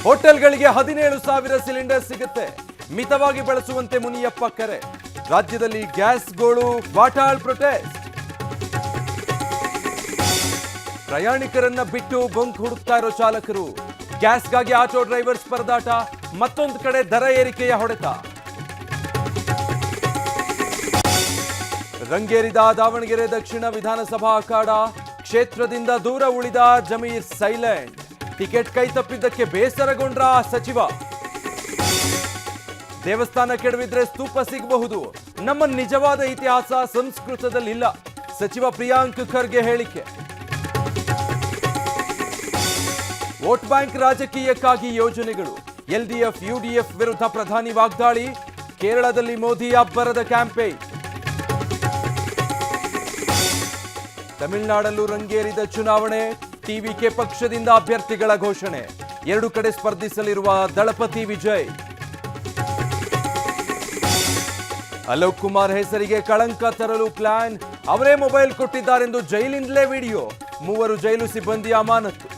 ಹೋಟೆಲ್ಗಳಿಗೆ 17,000 cylinder ಸಿಗುತ್ತೆ. ಮಿತವಾಗಿ ಬಳಸುವಂತೆ ಮುನಿಯಪ್ಪ ಕರೆ. ರಾಜ್ಯದಲ್ಲಿ ಗ್ಯಾಸ್ ಗೋಳು ವಾಟಾಳ್ ಪ್ರೊಟೆಸ್ಟ್. ಪ್ರಯಾಣಿಕರನ್ನ ಬಿಟ್ಟು ಬಂಕ್ ಹುಡುಕ್ತಾ ಇರೋ ಚಾಲಕರು. ಗ್ಯಾಸ್ಗಾಗಿ ಆಟೋ ಡ್ರೈವರ್ಸ್ ಪರದಾಟ. ಮತ್ತೊಂದು ಕಡೆ ದರ ಏರಿಕೆಯ ಹೊಡೆತ. ರಂಗೇರಿದ ದಾವಣಗೆರೆ ದಕ್ಷಿಣ ವಿಧಾನಸಭಾ ಅಖಾಡ. ಕ್ಷೇತ್ರದಿಂದ ದೂರ ಉಳಿದ ಜಮೀರ್ ಸೈಲೆಂಟ್. ಟಿಕೆಟ್ ಕೈ ತಪ್ಪಿದ್ದಕ್ಕೆ ಬೇಸರಗೊಂಡ್ರ ಸಚಿವ. ದೇವಸ್ಥಾನ ಕೆಡವಿದ್ರೆ ಸ್ತೂಪ ಸಿಗಬಹುದು. ನಮ್ಮ ನಿಜವಾದ ಇತಿಹಾಸ ಸಂಸ್ಕೃತದಲ್ಲಿಲ್ಲ. ಸಚಿವ ಪ್ರಿಯಾಂಕ್ ಖರ್ಗೆ ಹೇಳಿಕೆ. ವೋಟ್ ಬ್ಯಾಂಕ್ ರಾಜಕೀಯಕ್ಕಾಗಿ ಯೋಜನೆಗಳು. ಎಲ್ಡಿಎಫ್ ಯುಡಿಎಫ್ ವಿರುದ್ಧ ಪ್ರಧಾನಿ ವಾಗ್ದಾಳಿ. ಕೇರಳದಲ್ಲಿ ಮೋದಿ ಅಬ್ಬರದ ಕ್ಯಾಂಪೇನ್. ತಮಿಳುನಾಡಲ್ಲೂ ರಂಗೇರಿದ ಚುನಾವಣೆ. ಟಿವಿಕೆ ಪಕ್ಷದಿಂದ ಅಭ್ಯರ್ಥಿಗಳ ಘೋಷಣೆ. 2 ಕಡೆ ಸ್ಪರ್ಧಿಸಲಿರುವ ದಳಪತಿ ವಿಜಯ್. ಅಲೋಕ್ ಕುಮಾರ್ ಹೆಸರಿಗೆ ಕಳಂಕ ತರಲು ಪ್ಲಾನ್. ಅವರೇ ಮೊಬೈಲ್ ಕೊಟ್ಟಿದ್ದಾರೆಂದು ಜೈಲಿಂದಲೇ ವಿಡಿಯೋ. 3 ಜೈಲು ಸಿಬ್ಬಂದಿ ಅಮಾನತು.